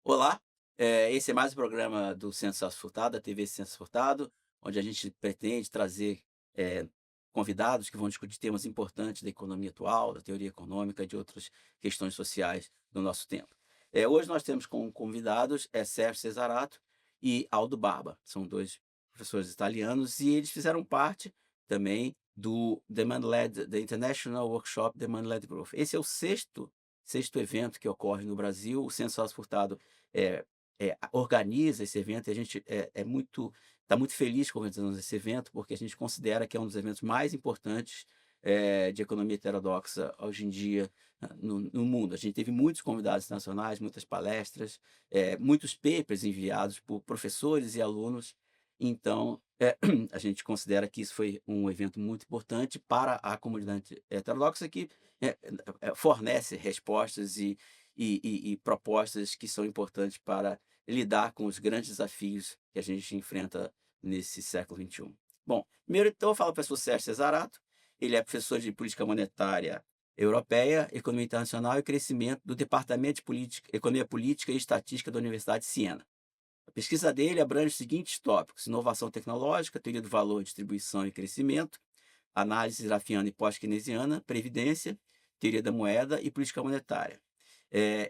Olá, esse é mais um programa do Censo Furtado, da TV Censo Furtado, onde a gente pretende trazer eh, convidados que vão discutir temas importantes da economia atual, da teoria econômica e de outras questões sociais do nosso tempo. Hoje nós temos como convidados Sergio Cesaratto e Aldo Barba, são dois professores italianos e eles fizeram parte também do Demand-Led, the International Workshop Demand-Led Growth. Esse é o sexto evento que ocorre no Brasil. O Censo Furtado eh organiza esse evento e a gente está muito feliz com organizando esse evento, porque a gente considera que é um dos eventos mais importantes, de economia heterodoxa hoje em dia, no mundo. A gente teve muitos convidados nacionais, muitas palestras, muitos papers enviados por professores e alunos. Então, a gente considera que isso foi um evento muito importante para a comunidade heterodoxa que, fornece respostas e propostas que são importantes para lidar com os grandes desafios que a gente enfrenta nesse século XXI. Bom, primeiro então eu falo para o professor Sergio Cesaratto, ele é professor de política monetária europeia, economia internacional e crescimento do Departamento de Economia Política e Estatística da Universidade de Siena. A pesquisa dele abrange os seguintes tópicos: inovação tecnológica, teoria do valor, distribuição e crescimento, análise grafiana e pós-keynesiana, previdência, teoria da moeda e política monetária.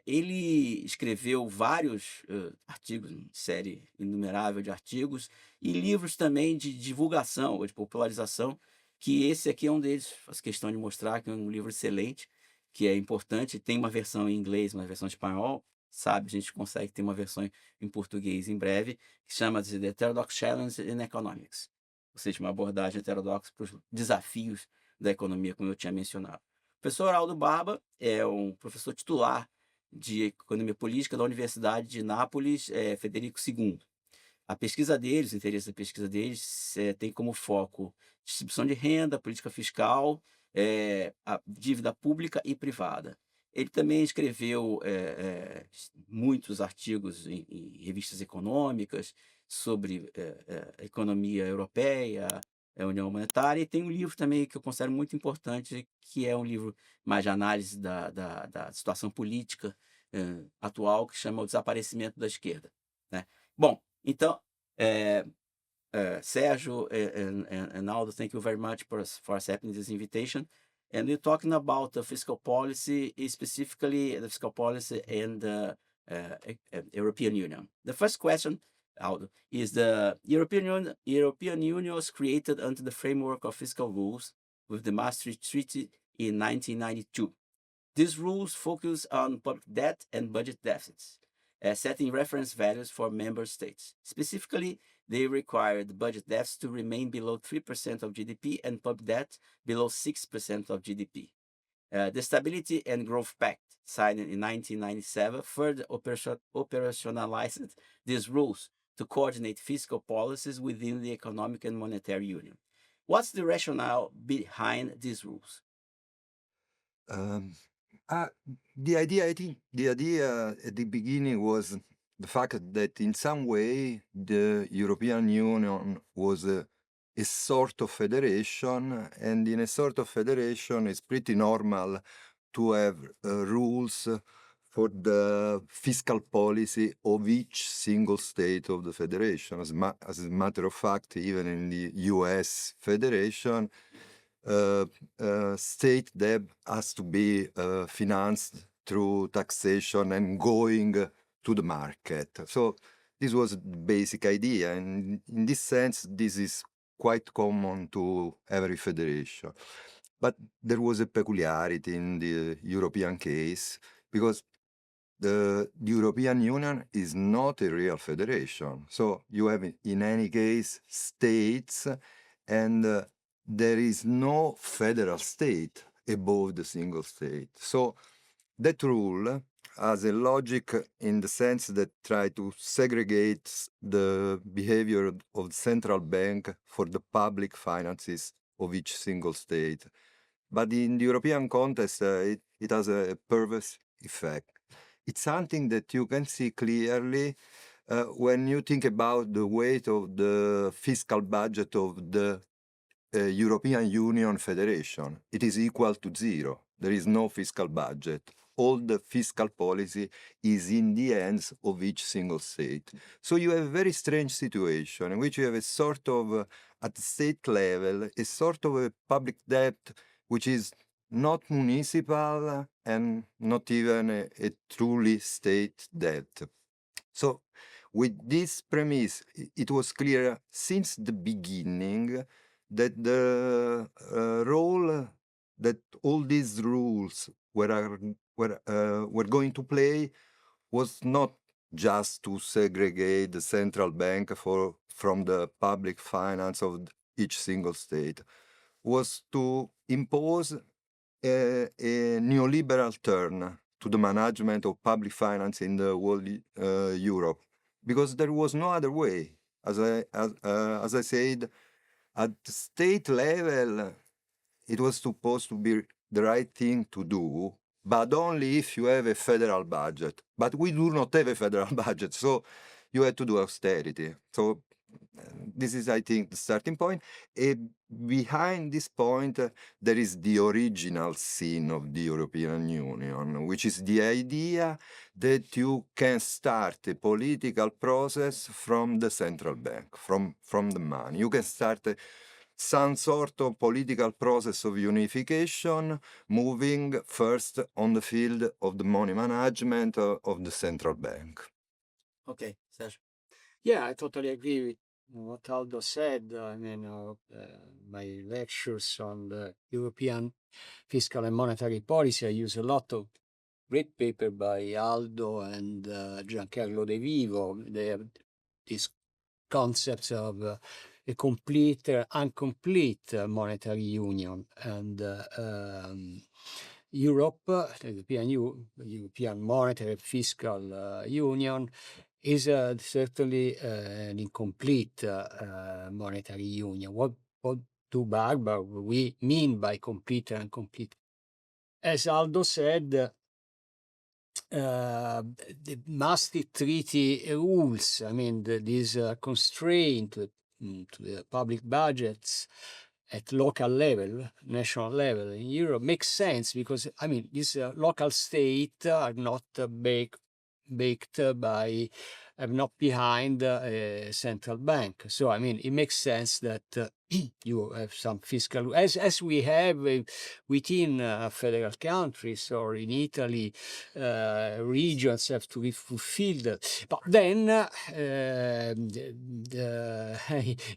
Ele escreveu vários artigos, série inumerável de artigos, e livros também de divulgação ou de popularização, que esse aqui é um deles. Faço questão de mostrar que é um livro excelente, que é importante. Tem uma versão em inglês, uma versão em espanhol, sabe? A gente consegue ter uma versão em português em breve, que chama-se The Heterodox Challenge in Economics, ou seja, uma abordagem heterodoxa para os desafios da economia, como eu tinha mencionado. O professor Aldo Barba é um professor titular de economia política da Universidade de Nápoles, Frederico II. A pesquisa deles, o interesse da pesquisa deles, tem como foco distribuição de renda, política fiscal, a dívida pública e privada. Ele também escreveu muitos artigos em revistas econômicas sobre economia europeia, União Monetária, e tem um livro também que eu considero muito importante, que é um livro mais de análise da situação política atual, que chama O Desaparecimento da Esquerda, né. Bom, então, eh Sergio and Aldo, thank you very much for accepting this invitation. And we're talking about the fiscal policy, specifically the fiscal policy and the European Union. The first question, Aldo, is the European Union was created under the framework of fiscal rules with the Maastricht Treaty in 1992. These rules focus on public debt and budget deficits, setting reference values for member states. Specifically, they require the budget deficit to remain below 3% of GDP and public debt below 6% of GDP. The Stability and Growth Pact, signed in 1997, further operationalized these rules to coordinate fiscal policies within the Economic and Monetary Union. What's the rationale behind these rules? Um, uh, I think the idea at the beginning was the fact that in some way the European Union was a sort of federation, and in a sort of federation, it's pretty normal to have rules for the fiscal policy of each single state of the federation. As a matter of fact, even in the US Federation, state debt has to be financed through taxation and going to the market. So this was the basic idea, and in this sense, this is quite common to every federation. But there was a peculiarity in the European case, because the European Union is not a real federation. So you have, in any case, states, and there is no federal state above the single state. So that rule has a logic in the sense that try to segregate the behavior of the central bank for the public finances of each single state. But in the European context, it has a perverse effect. It's something that you can see clearly when you think about the weight of the fiscal budget of the European Union Federation. It is equal to zero. There is no fiscal budget. All the fiscal policy is in the hands of each single state. So you have a very strange situation in which you have a sort of, at the state level, a sort of a public debt which is not municipal and not even a truly state debt. So with this premise, it was clear since the beginning that the role that all these rules were going to play was not just to segregate the central bank from the public finance of each single state, was to impose a neoliberal turn to the management of public finance in the whole Europe, because there was no other way. As I said, at the state level, it was supposed to be the right thing to do, but only if you have a federal budget. But we do not have a federal budget, so you had to do austerity. So this is, I think, the starting point. Behind this point, there is the original sin of the European Union, which is the idea that you can start a political process from the central bank, from the money. You can start some sort of political process of unification, moving first on the field of the money management of the central bank. Okay, Sergio. Yeah, I totally agree with what Aldo said. My lectures on the European fiscal and monetary policy, I use a lot of great paper by Aldo and Giancarlo De Vivo. They have these concepts of a complete, incomplete monetary union, and Europe, the European monetary fiscal union, is certainly an incomplete monetary union. What do Barba we mean by complete and incomplete? As Aldo said, the Maastricht Treaty rules, I mean, this constraint to the public budgets at local level, national level in Europe makes sense because, I mean, these local states are not baked by, not behind a central bank. So, I mean, it makes sense that you have some fiscal, as we have within federal countries or in Italy, regions have to be fulfilled. But then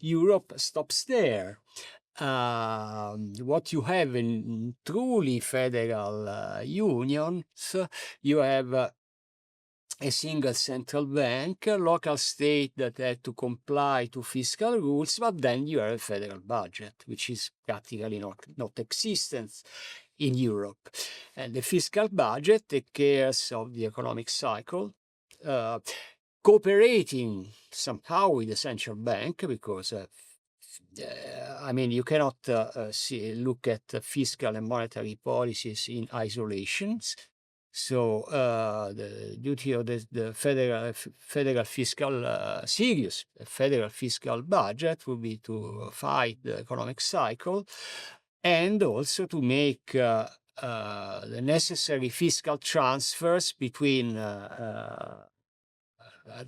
Europe stops there. What you have in truly federal unions, you have a single central bank, a local state that had to comply to fiscal rules, but then you have a federal budget, which is practically not existent in Europe. And the fiscal budget takes care of the economic cycle, cooperating somehow with the central bank, because I mean, you cannot look at fiscal and monetary policies in isolations. So the duty of the federal fiscal serious federal fiscal budget will be to fight the economic cycle, and also to make the necessary fiscal transfers between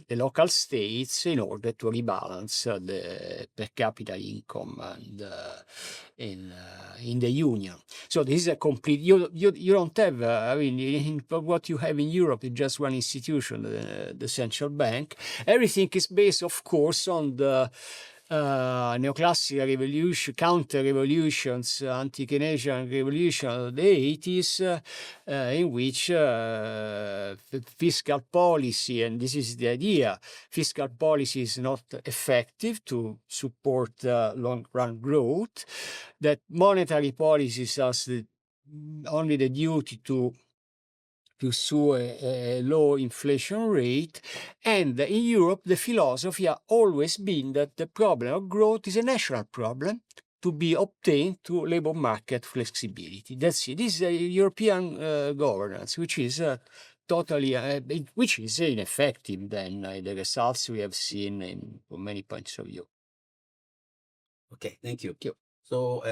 the local states in order to rebalance the per capita income and in the union. So this is a complete. You don't have. I mean, what you have in Europe is just one institution, the central bank. Everything is based, of course, on the neoclassical revolution, counter-revolutions, anti-Keynesian revolution of the 80s, in which fiscal policy, and this is the idea, fiscal policy is not effective to support long-run growth, that monetary policies has only the duty to pursue a low inflation rate, and in Europe the philosophy has always been that the problem of growth is a national problem to be obtained through labor market flexibility. That's it. This is a European governance, which is totally, which is ineffective than the results we have seen from many points of view. Okay, thank you. Thank you. So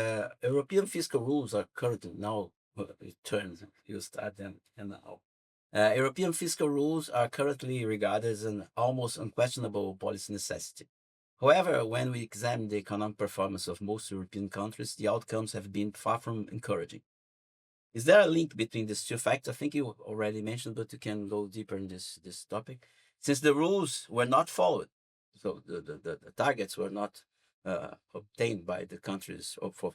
European fiscal rules are currently now turn you start and now. European fiscal rules are currently regarded as an almost unquestionable policy necessity. However, when we examine the economic performance of most European countries, the outcomes have been far from encouraging. Is there a link between these two facts? I think you already mentioned, but you can go deeper in this topic. Since the rules were not followed, so the targets were not obtained by the countries or for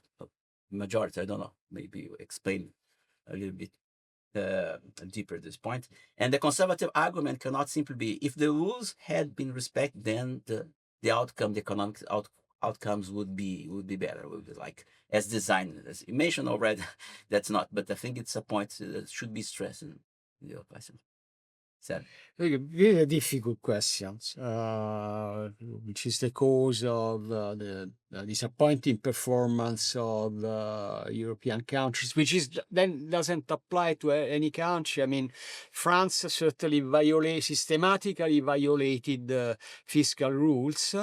majority. I don't know. Maybe you explain a little bit deeper this point. And the conservative argument cannot simply be if the rules had been respected, then the outcome, the economic outcomes would be better, would be like as designed. As you mentioned already, that's not. But I think it's a point that should be stressed in your question. Really difficult questions, which is the cause of the disappointing performance of European countries, which is then doesn't apply to any country. I mean, France certainly systematically violated the fiscal rules.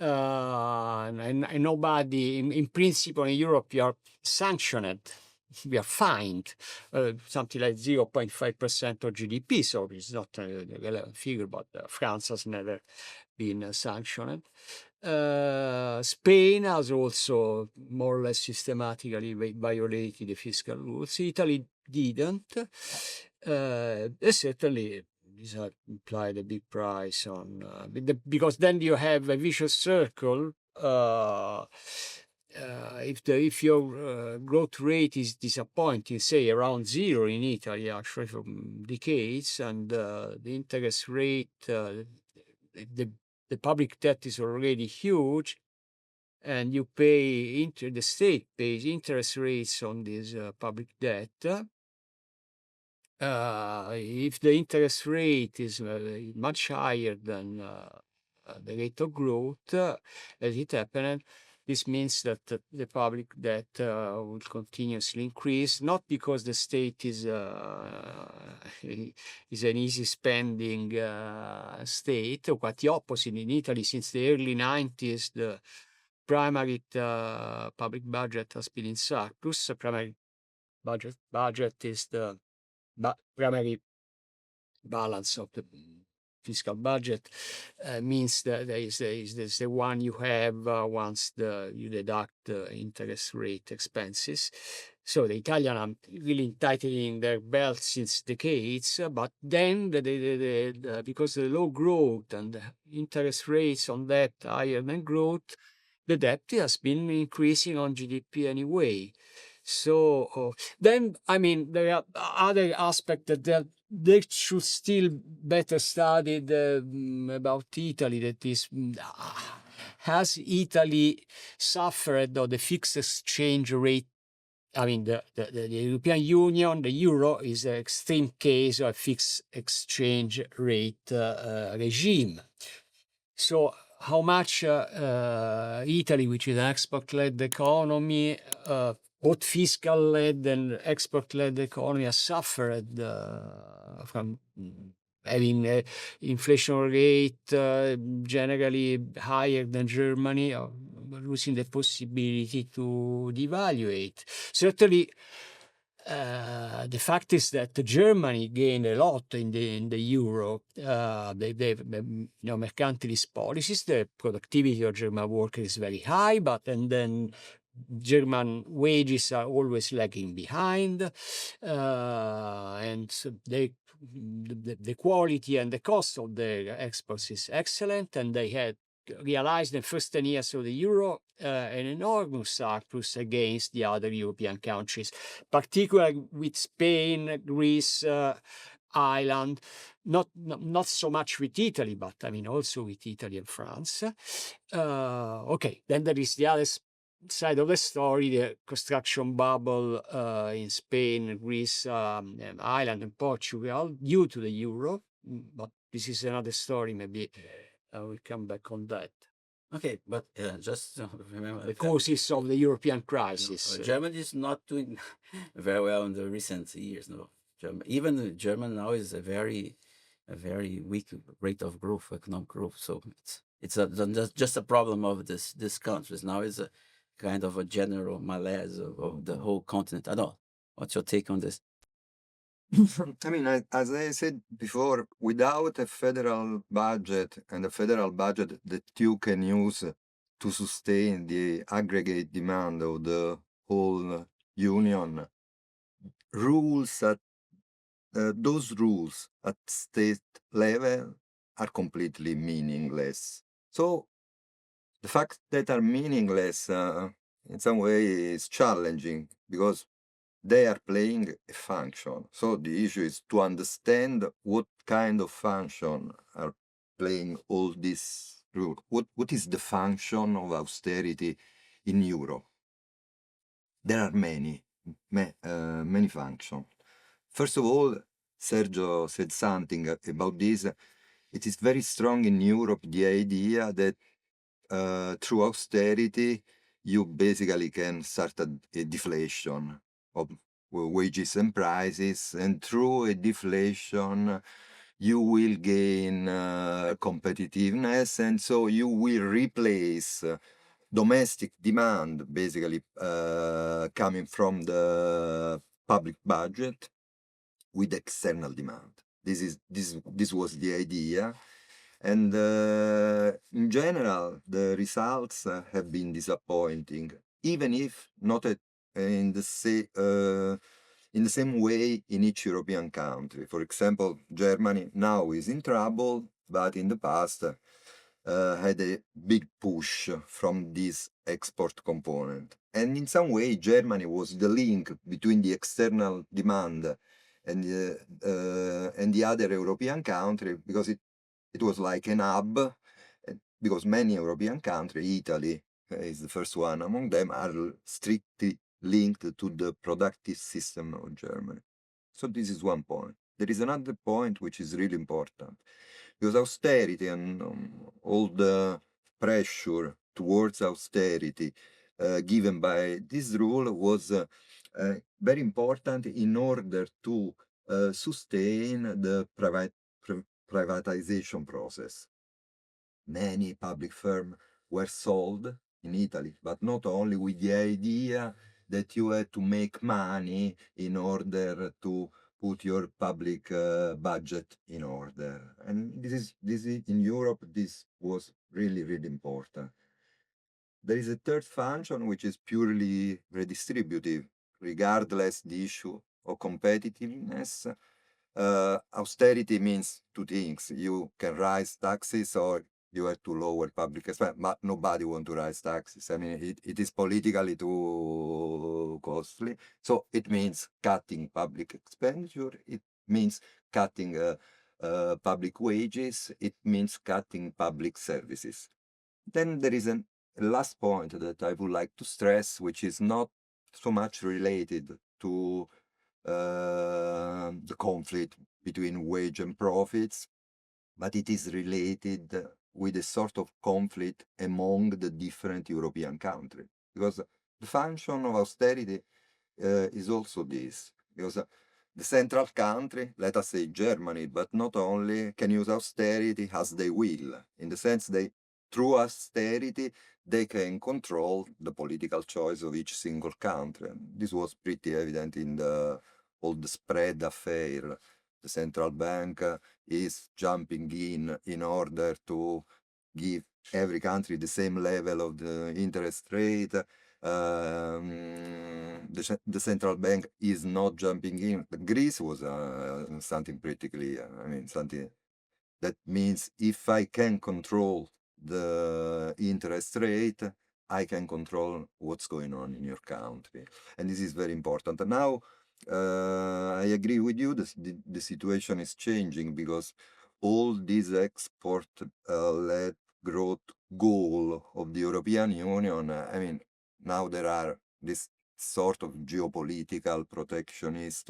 And nobody, in principle, in Europe, you are sanctioned. We are fined something like 0.5% of GDP, so it's not a relevant figure, but France has never been sanctioned. Spain has also more or less systematically violated the fiscal rules. Italy didn't. Certainly, this implied a big price on because then you have a vicious circle. If your growth rate is disappointing, say around zero in Italy, actually for decades, and the interest rate, the public debt is already huge, and you pay the state pays interest rates on this public debt. If the interest rate is much higher than the rate of growth, as it happened, this means that the public debt will continuously increase, not because the state is an easy spending state, or quite the opposite. In Italy, since the early 90s, the primary public budget has been in surplus. The primary budget is the primary balance of the fiscal budget, means that is the one you have once you deduct the interest rate expenses. So the Italians are really tightening their belt since decades, but then because of the low growth and the interest rates on debt higher than growth, the debt has been increasing on GDP anyway. So then, I mean, there are other aspects that they should still better studied about Italy. That is, has Italy suffered of the fixed exchange rate? I mean, the European Union, the euro, is an extreme case of a fixed exchange rate regime. So how much Italy, which is an export-led economy, both fiscal-led and export-led economy, has suffered from having inflation rate generally higher than Germany, or losing the possibility to devaluate. Certainly, the fact is that Germany gained a lot in the euro. They've mercantilist policies. The productivity of German workers is very high, and then German wages are always lagging behind, and so the quality and the cost of their exports is excellent, and they had realized in the first 10 years of the euro an enormous surplus against the other European countries, particularly with Spain, Greece, Ireland, not so much with Italy, but I mean also with Italy and France. Okay, then there is the other side of the story, the construction bubble in Spain, Greece, and Ireland and Portugal due to the euro, but this is another story. Maybe we'll come back on that. Okay, but just remember the causes of the European crisis. Germany is not doing very well in the recent years. No, even Germany now is a very weak rate of growth, economic growth. So it's just a problem of this countries now. Is kind of a general malaise of the whole continent at all. What's your take on this? I mean, as I said before, without a federal budget and a federal budget that you can use to sustain the aggregate demand of the whole union, rules at those rules at state level are completely meaningless. So the fact that are meaningless in some way is challenging because they are playing a function. So the issue is to understand what kind of function are playing all these rules. What is the function of austerity in Europe? There are many functions. First of all, Sergio said something about this. It is very strong in Europe, the idea that through austerity, you basically can start a deflation of wages and prices, and through a deflation, you will gain competitiveness, and so you will replace domestic demand, basically coming from the public budget, with external demand. This was the idea. And in general, the results have been disappointing, even if not in the same way in each European country. For example, Germany now is in trouble, but in the past had a big push from this export component. And in some way, Germany was the link between the external demand and the other European country, because it was like an hub, because many European countries, Italy is the first one among them, are strictly linked to the productive system of Germany. So this is one point. There is another point which is really important, because austerity and all the pressure towards austerity given by this rule was very important in order to sustain the privatization process. Many public firms were sold in Italy, but not only with the idea that you had to make money in order to put your public budget in order. And this is in Europe, this was really, really important. There is a third function which is purely redistributive, regardless the issue of competitiveness. Austerity means two things. You can raise taxes or you have to lower public expense, but nobody wants to raise taxes. I mean, it is politically too costly. So it means cutting public expenditure. It means cutting public wages. It means cutting public services. Then there is a last point that I would like to stress, which is not so much related to the conflict between wage and profits, but it is related with a sort of conflict among the different European countries. Because the function of austerity is also this, because the central country, let us say Germany, but not only, can use austerity as they will, in the sense they, through austerity, they can control the political choice of each single country. And this was pretty evident in all the spread affair. The central bank is jumping in order to give every country the same level of the interest rate. The central bank is not jumping in. Greece was something pretty clear. I mean, something that means if I can control the interest rate, I can control what's going on in your country. And this is very important. And now, I agree with you, the situation is changing because all these export-led growth goal of the European Union, I mean, now there are this sort of geopolitical protectionist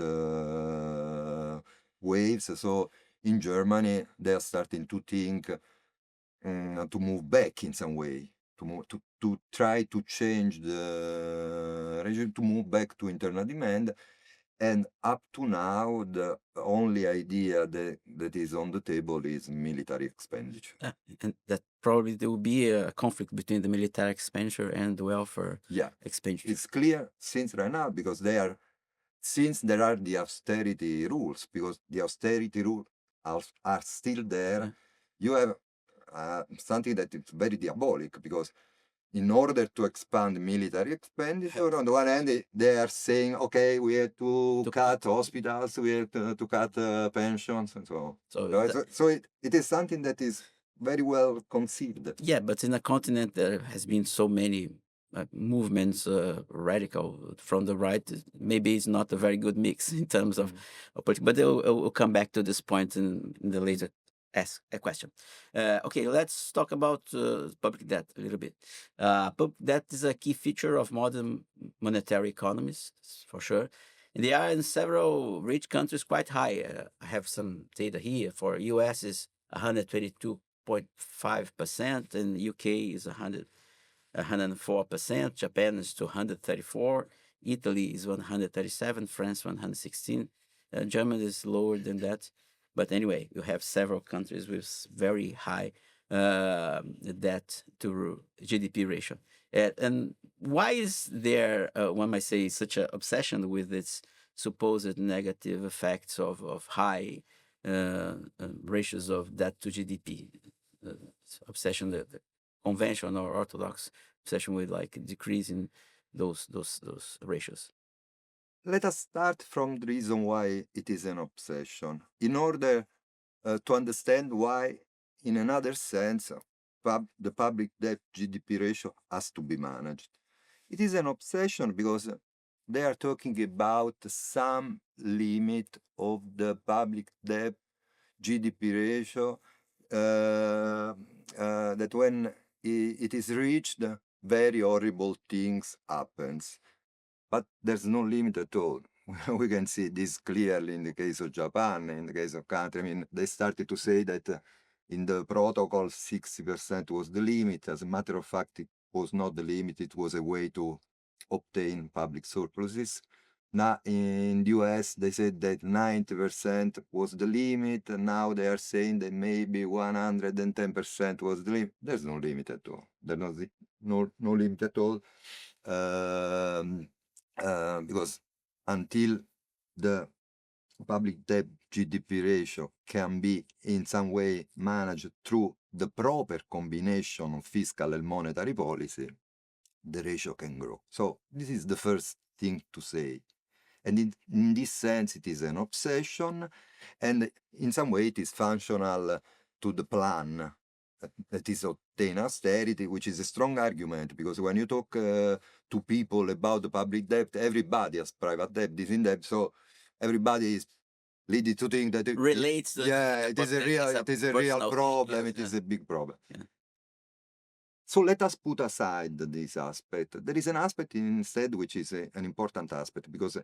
waves. So in Germany, they are starting to think to move back in some way, to try to change the regime, to move back to internal demand. And up to now, the only idea that is on the table is military expenditure. And that probably there will be a conflict between the military expenditure and the welfare Yeah, expenditure. it's clear since right now because since there are the austerity rules, because the austerity rules are still there, Yeah. you have something that is very diabolic because in order to expand military expenditure, on the one hand, they are saying, okay, we have to cut hospitals, we have to cut pensions, and so on. So it is something that is very well conceived. Yeah, but in a continent there has been so many movements, radical from the right, maybe it's not a very good mix in terms of politics. But we'll come back to this point in the later ask a question. Okay, let's talk about public debt a little bit. Public debt is a key feature of modern monetary economies, for sure. And they are in several rich countries quite high. I have some data here. For US is 122.5%, and UK is 104%, Japan is 234, Italy is 137, France 116, Germany is lower than that. But anyway, you have several countries with very high debt to GDP ratio. And why is there, one might say, such an obsession with its supposed negative effects of high ratios of debt to GDP? Obsession, the conventional or orthodox obsession with like decreasing those ratios. Let us start from the reason why it is an obsession, in order to understand why, in another sense, the public debt GDP ratio has to be managed. It is an obsession because they are talking about some limit of the public debt GDP ratio that when it is reached, very horrible things happens. But there's no limit at all. We can see this clearly in the case of Japan, in the case of country. I mean, they started to say that in the protocol, 60% was the limit. As a matter of fact, it was not the limit. It was a way to obtain public surpluses. Now, in the US, they said that 90% was the limit. And now they are saying that maybe 110% was the limit. There's no limit at all. There's no limit at all. Because until the public debt GDP ratio can be in some way managed through the proper combination of fiscal and monetary policy, the ratio can grow. So this is the first thing to say. And in this sense, it is an obsession, and in some way it is functional to the plan that is obtain austerity, which is a strong argument, because when you talk to people about the public debt, everybody has private debt, is in debt, so everybody is leading to think that it relates. it is a real problem. It is a big problem. Yeah. So let us put aside this aspect. There is an aspect instead which is an important aspect, because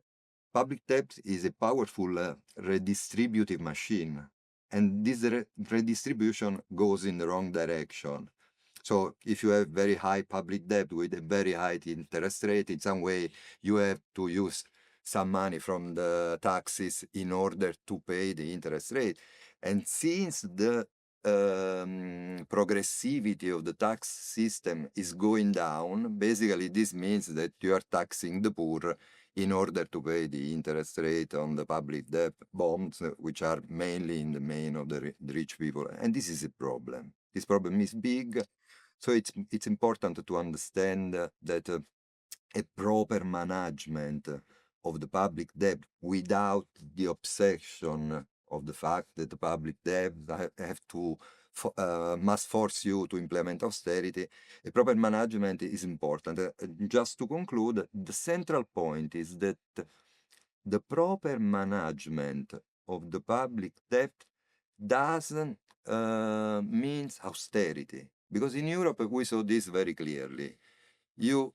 public debt is a powerful redistributive machine, and this redistribution goes in the wrong direction. So if you have very high public debt with a very high interest rate, in some way you have to use some money from the taxes in order to pay the interest rate. And since the progressivity of the tax system is going down, basically this means that you are taxing the poor in order to pay the interest rate on the public debt bonds, which are mainly in the main of the rich people. And this is a problem. This problem is big. So it's important to understand that a proper management of the public debt without the obsession of the fact that the public debt must force you to implement austerity. A proper management is important. Just to conclude, the central point is that the proper management of the public debt doesn't mean austerity. Because in Europe, we saw this very clearly.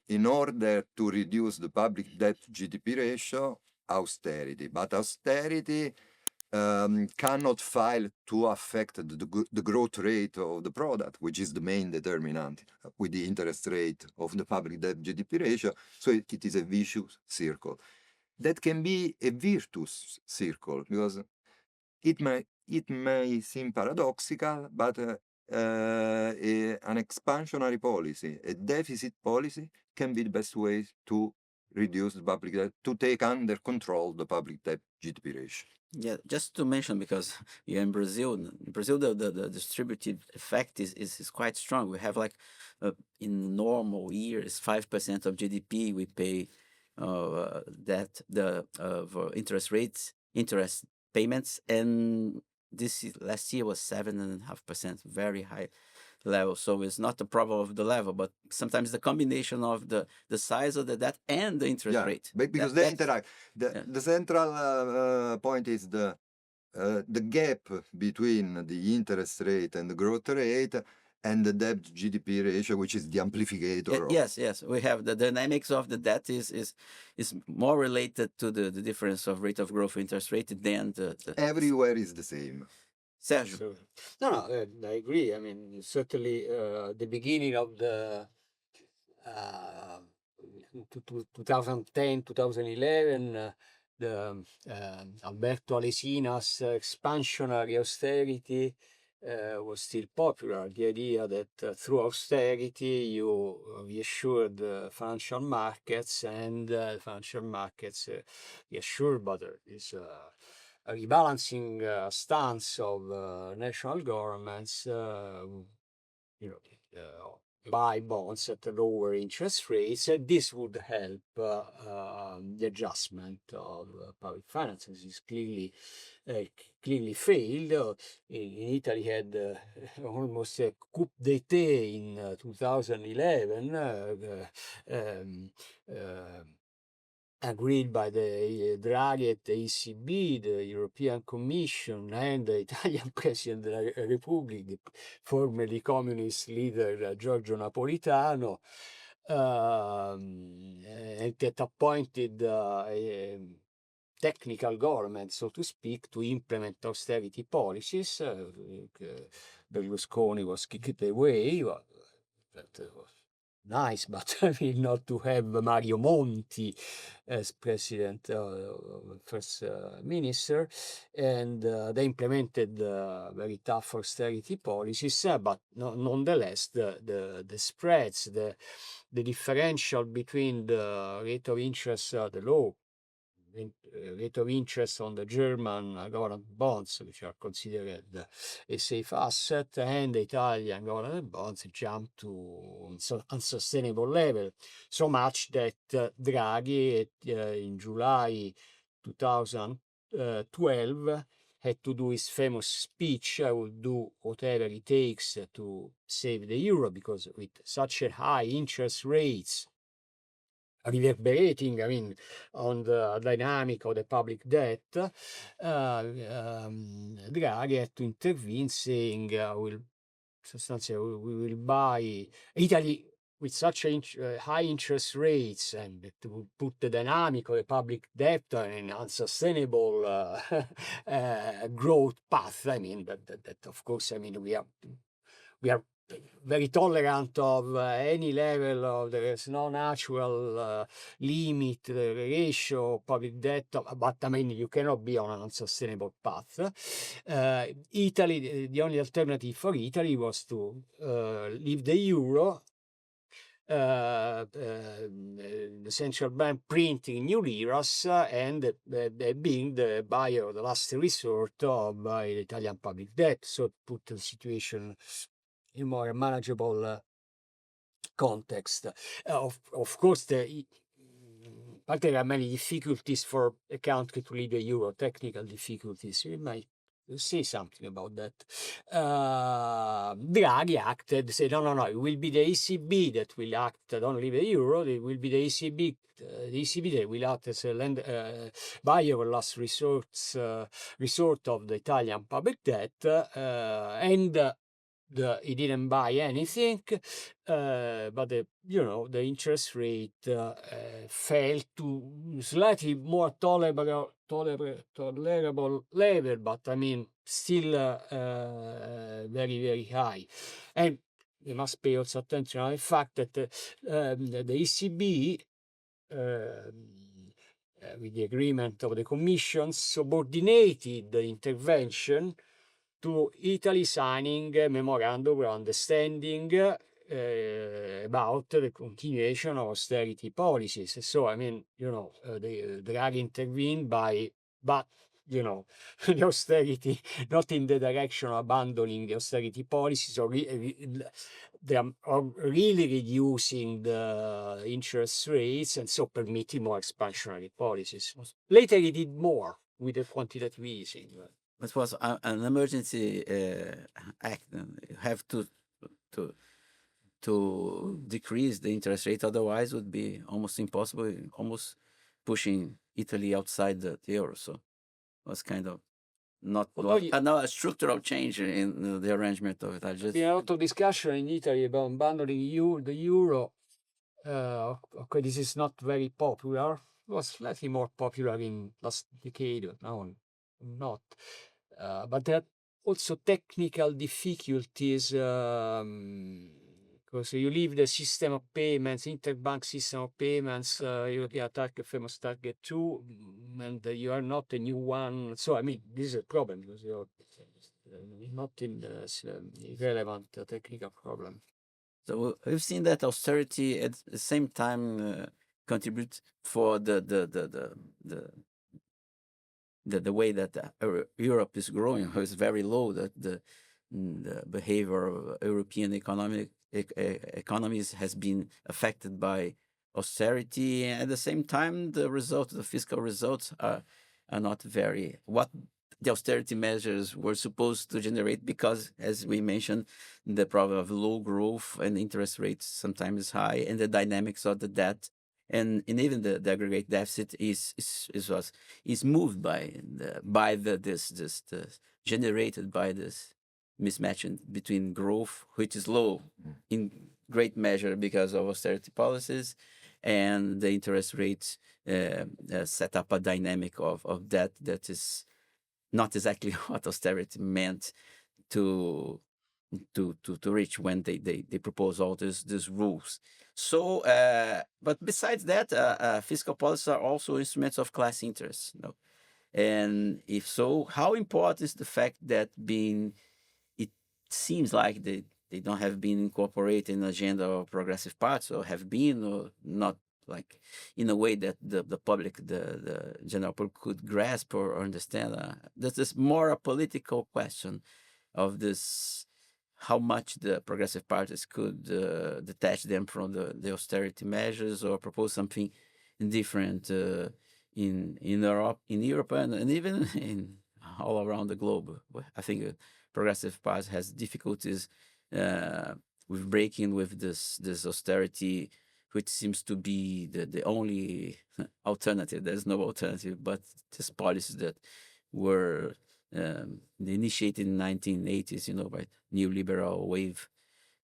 In order to reduce the public debt GDP ratio, austerity. But austerity cannot fail to affect the growth rate of the product, which is the main determinant with the interest rate of the public debt GDP ratio. So it is a vicious circle. that can be a virtuous circle, because it may seem paradoxical, but an expansionary policy, a deficit policy, can be the best way to reduce the public debt, to take under control the public debt GDP ratio. Yeah, just to mention, because you're in Brazil, the distributive effect is quite strong. We have like in normal years, 5% of GDP we pay that for interest payments, and last year was 7.5%, very high level. So it's not a problem of the level, but sometimes the combination of the size of the debt and the interest rate. Because they interact. The central point is the gap between the interest rate and the growth rate and the debt GDP ratio, which is the amplificator. Yes, we have the dynamics of the debt is more related to the difference of rate of growth interest rate than the everywhere is the same. Sergio. Sure. No, I agree. I mean, certainly the beginning of the 2010, 2011, the Alberto Alesina's expansionary austerity was still popular. The idea that through austerity you reassured the financial markets, and financial markets reassured, but this a rebalancing stance of national governments, buy bonds at lower interest rates, and this would help the adjustment of public finances. Is clearly failed. In Italy had almost a coup d'état in 2011. Agreed by the Draghi at the ECB, the European Commission, and the Italian President of the Republic, the formerly communist leader Giorgio Napolitano, and that appointed a technical government, so to speak, to implement austerity policies. Berlusconi was kicked away. That was nice, but I mean, not to have Mario Monti as president, first minister, and they implemented very tough austerity policies, but nonetheless, the spreads, the differential between the rate of interest, the low rate of interest on the German government bonds, which are considered a safe asset, and the Italian government bonds jumped to unsustainable level, so much that Draghi in July 2012 had to do his famous speech: "I will do whatever it takes to save the euro," because with such a high interest rates reverberating, I mean, on the dynamic of the public debt, Draghi had to intervene, saying, we will buy Italy with such high interest rates, and to put the dynamic of the public debt on an unsustainable growth path. I mean, that of course, I mean, we are very tolerant of any level of, there is no natural limit, the ratio of public debt, but I mean, you cannot be on an unsustainable path. Italy, the only alternative for Italy was to leave the euro, the central bank printing new liras, and being the buyer of the last resort of the Italian public debt, so put the situation in a more manageable context. Of course, there are many difficulties for a country to leave the euro, technical difficulties. We might say something about that. Draghi acted, said, no, it will be the ECB that will act, don't leave the euro, it will be the ECB that will act as a buyer of last resort of the Italian public debt, and he didn't buy anything, but the interest rate fell to slightly more tolerable level, but I mean still very, very high. And we must pay also attention on the fact that the ECB with the agreement of the Commission, subordinated the intervention to Italy signing a memorandum of understanding about the continuation of austerity policies. So, I mean, they are intervened by, but, the austerity, not in the direction of abandoning the austerity policies or they are really reducing the interest rates and so permitting more expansionary policies. Later, he did more with the quantitative easing. It was an emergency act. You have to decrease the interest rate, otherwise it would be almost impossible, almost pushing Italy outside the euro. So it was kind of not a structural change in the arrangement of it. There's a lot of discussion in Italy about abandoning the euro. Okay, this is not very popular. It was slightly more popular in last decade, but now not. But there are also technical difficulties because you leave the system of payments, interbank system of payments, European target, famous target 2, and you are not a new one. So, I mean, this is a problem because you're not in the irrelevant technical problem. So we've seen that austerity at the same time contributes for the way that Europe is growing, is very low. That the behavior of European economies has been affected by austerity, and at the same time, the fiscal results are not very what the austerity measures were supposed to generate, because, as we mentioned, the problem of low growth and interest rates sometimes high, and the dynamics of the debt, and even the aggregate deficit is moved by this generated by this mismatch between growth, which is low in great measure because of austerity policies, and the interest rates set up a dynamic of debt that is not exactly what austerity meant to reach when they propose all these rules. So, but besides that, fiscal policies are also instruments of class interest. And if so, how important is the fact that it seems like they don't have been incorporated in the agenda of progressive parties, or have been, or not, like in a way that the public, the general public could grasp or understand. This is more a political question of this, how much the progressive parties could detach them from the austerity measures or propose something different in Europe, and even in all around the globe. I think progressive party has difficulties with breaking with this austerity, which seems to be the only alternative. There's no alternative, but these policies that were initiated in the 1980s, by neoliberal wave,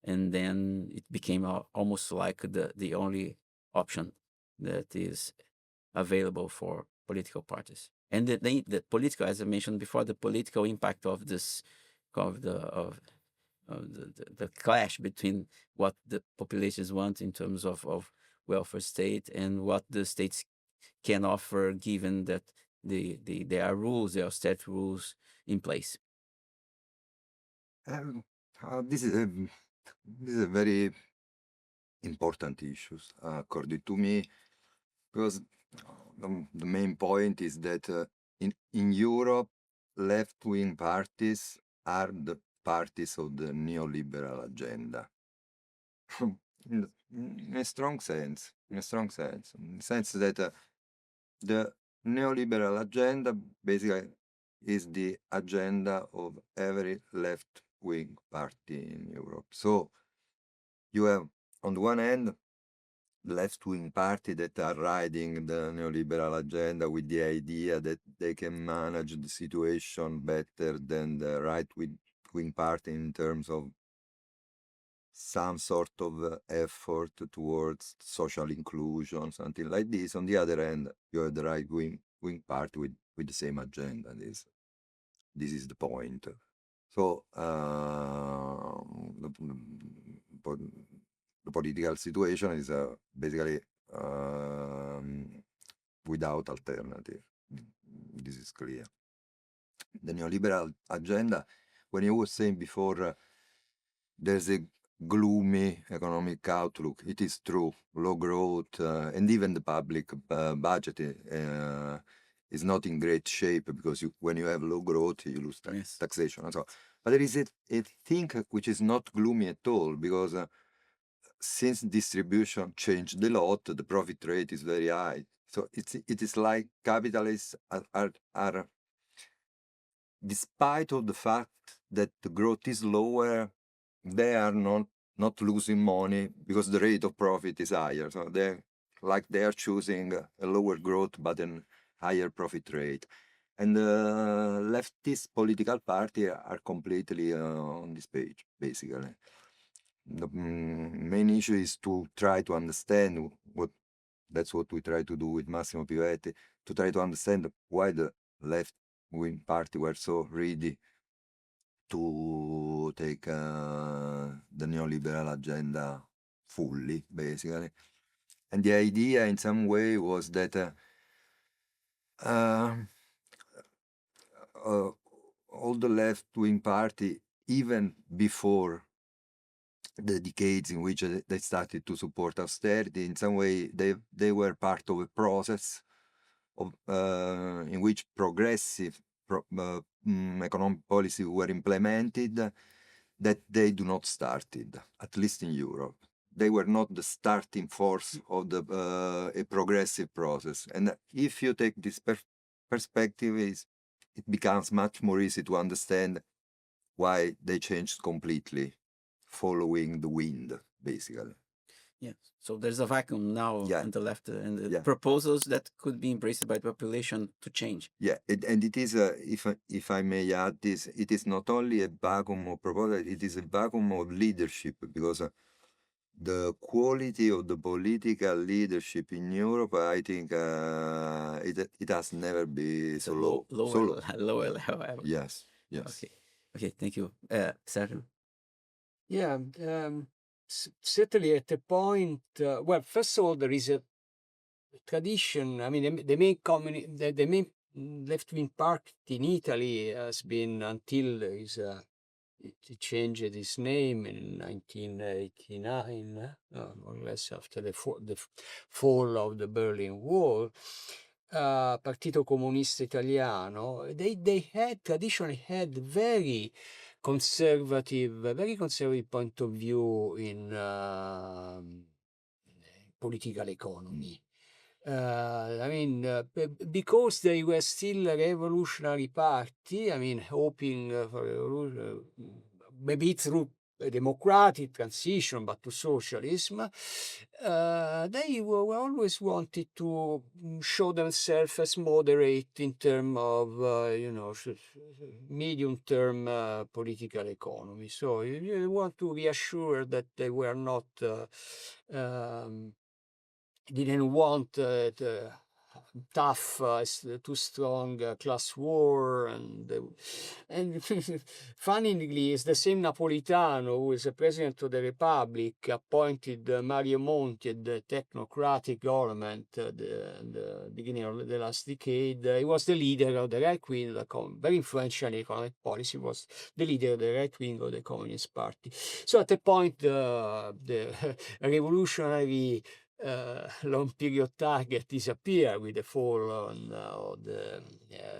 and then it became almost like the only option that is available for political parties. And the political, as I mentioned before, the political impact of this, of the clash between what the populations want in terms of welfare state and what the states can offer, given that there are rules, there are austerity rules in place. This is a very important issue, according to me, because the main point is that in Europe, left-wing parties are the parties of the neoliberal agenda. in a strong sense, in the sense that the neoliberal agenda basically is the agenda of every left-wing party in Europe. So you have, on the one hand, left-wing party that are riding the neoliberal agenda with the idea that they can manage the situation better than the right-wing party in terms of some sort of effort towards social inclusion, something like this. On the other hand, you have the right-wing party with the same agenda. This is the point. So the political situation is basically without alternative. This is clear. The neoliberal agenda, when you were saying before, there's a gloomy economic outlook. It is true. Low growth, and even the public budget is not in great shape, because when you have low growth, you lose Yes. taxation and so on. But there is a thing which is not gloomy at all, because since distribution changed a lot, the profit rate is very high. So it is like capitalists are despite of the fact that the growth is lower, they are not losing money because the rate of profit is higher. So they are choosing a lower growth but a higher profit rate. And the leftist political party are completely on this page, basically. The main issue is to try to understand that's what we try to do with Massimo Pivetti, to try to understand why the left-wing party were so ready to take the neoliberal agenda fully, basically. And the idea in some way was that all the left-wing party, even before the decades in which they started to support austerity, in some way they were part of a process of, in which progressive economic policy were implemented that they do not started, at least in Europe. They were not the starting force of a progressive process. And if you take this perspective, it becomes much more easy to understand why they changed completely, following the wind, basically. Yeah. So there's a vacuum now Yeah. on the left, and the Yeah. proposals that could be embraced by the population to change. Yeah, and it is, if I may add this, it is not only a vacuum of proposal, it is a vacuum of leadership, because the quality of the political leadership in Europe, I think it has never been so low. Lower, So low. lower level. Yes. Okay, thank you. Sergio? Yeah, certainly at a point, well, first of all, there is a tradition. I mean, the main left-wing party in Italy has been, until it changed its name in 1989, more or less after the fall of the Berlin Wall. Partito Comunista Italiano, they had traditionally had very conservative point of view in political economy. I mean, because they were still a revolutionary party, I mean, hoping for a revolution, maybe through a democratic transition, but to socialism, they were always wanted to show themselves as moderate in terms of, medium-term political economy. So you want to reassure that they were not didn't want the tough, too strong class war, and funnily, it's the same Napolitano who is the president of the Republic appointed Mario Monti at the technocratic government at the beginning of the last decade. He was the leader of the right wing, very influential in economic policy, was the leader of the right wing of the Communist Party. So at a point, the revolutionary long period target disappear with the fall of the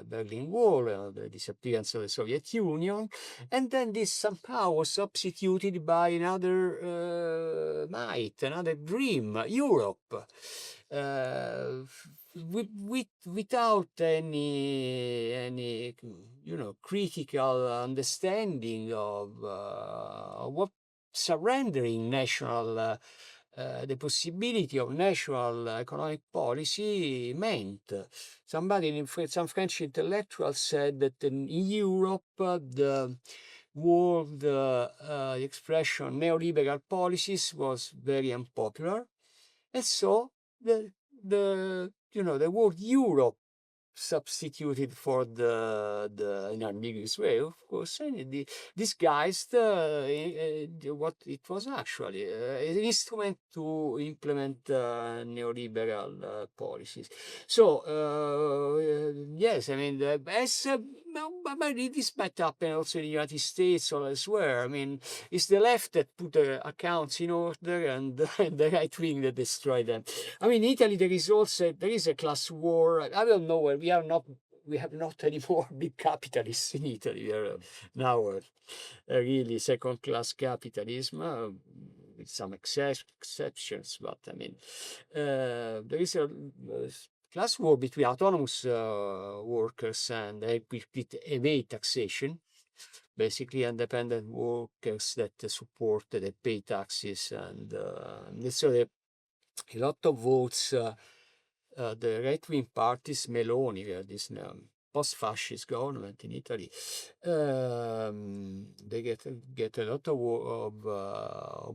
Berlin Wall and the disappearance of the Soviet Union, and then this somehow was substituted by another might, another dream, Europe, without any critical understanding of what surrendering national the possibility of national economic policy meant. Somebody, some French intellectual said that in Europe, the word, the expression neoliberal policies was very unpopular, and so the word Europe substituted for the in ambiguous way, of course, and disguised what it was actually an instrument to implement neoliberal policies. So yes, I mean, but this might happen also in the United States or elsewhere. I mean, it's the left that put the accounts in order and the right wing that destroy them. I mean, in Italy there is a class war. I don't know where we have not anymore big capitalists in Italy. We are now a really second-class capitalism. With some exceptions, but I mean, there is a class war between autonomous workers and with evade taxation, basically independent workers that support, that pay taxes, and so a lot of votes. The right-wing parties, Meloni, this post-fascist government in Italy, they get a lot of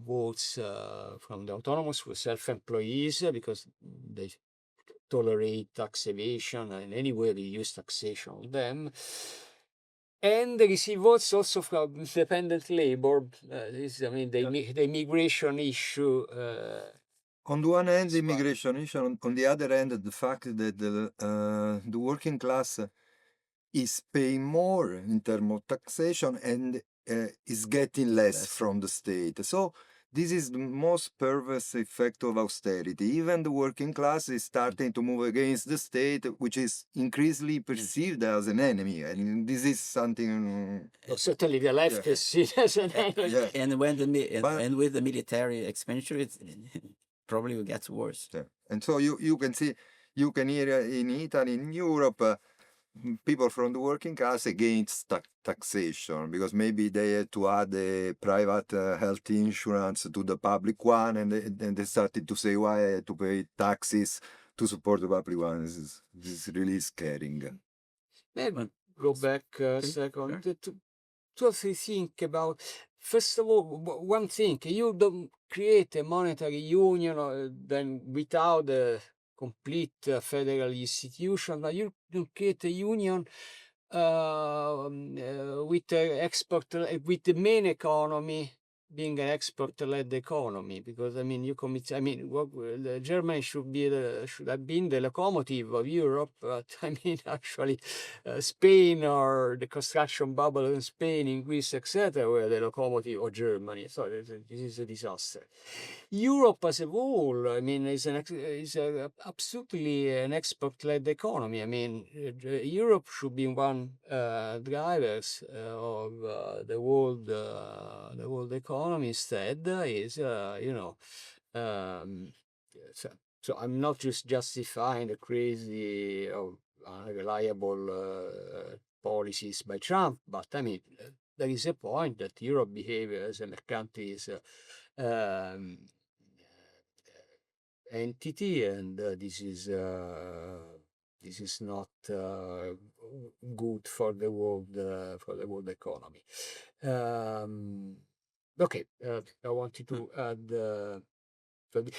votes from the autonomous self-employees because they tolerate tax evasion, and anyway they use taxation on them. And they receive votes also from independent labor. The immigration issue. On the one hand, the immigration issue, on the other hand, the fact that the working class is paying more in terms of taxation and is getting less from the state. So this is the most perverse effect of austerity. Even the working class is starting to move against the state, which is increasingly perceived as an enemy. And this is something... certainly the left is seen as an enemy. Yeah. And with the military expenditure, it probably gets worse. Yeah. And so you can see, you can hear in Italy, in Europe, people from the working class against taxation because maybe they had to add a private health insurance to the public one, and they started to say, why I had to pay taxes to support the public one. This is really scaring. Maybe go back a second to think about, first of all, one thing: you don't create a monetary union then without a complete federal institution, but you create a union with the main economy being an export-led economy, because I mean Germany should have been the locomotive of Europe, but I mean actually Spain or the construction bubble in Spain, in Greece, etc., were the locomotive of Germany. So this is a disaster. Europe as a whole, I mean, is absolutely an export-led economy. I mean, Europe should be one drivers of the world economy. Instead, is so I'm not just justifying the crazy or unreliable policies by Trump, but I mean, there is a point that Europe behaves as a mercantilist entity, and this is not good for the world economy. Okay, I wanted to add,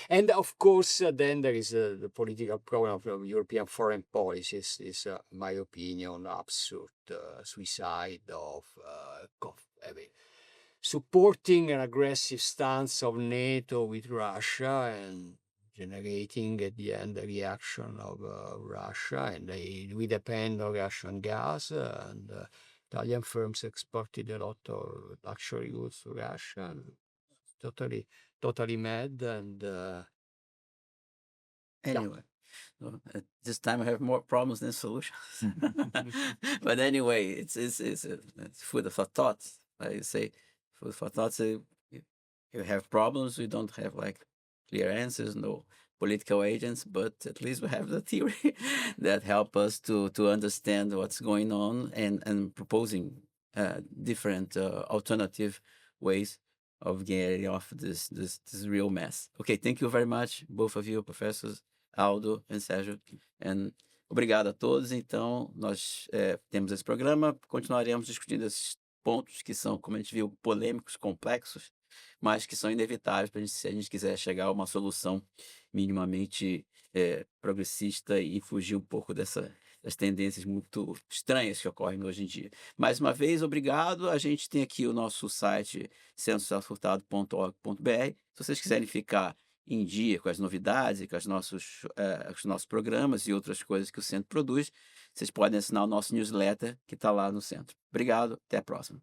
and of course, then there is the political problem of European foreign policies. Is, my opinion, absurd suicide of supporting an aggressive stance of NATO with Russia and generating at the end the reaction of Russia, and we depend on Russian gas, and Italian firms exported a lot of luxury goods to Russia. Totally mad, and anyway. So at this time I have more problems than solutions. But anyway, it's food for thought. I say food for thought. You have problems. We don't have like clear answers, no political agents, but at least we have the theory that help us to understand what's going on and proposing different alternative ways of getting off this real mess. Okay, thank you very much, both of you, professors Aldo e Sérgio, and obrigado a todos. Então, nós temos esse programa, continuaremos discutindo esses pontos que são, como a gente viu, polêmicos, complexos, mas que são inevitáveis para se a gente quiser chegar a uma solução minimamente progressista e fugir um pouco as tendências muito estranhas que ocorrem hoje em dia. Mais uma vez, obrigado. A gente tem aqui o nosso site censosalfurtado.org.br. Se vocês quiserem ficar em dia com as novidades e com os nossos programas e outras coisas que o centro produz, vocês podem assinar o nosso newsletter que está lá no centro. Obrigado, até a próxima.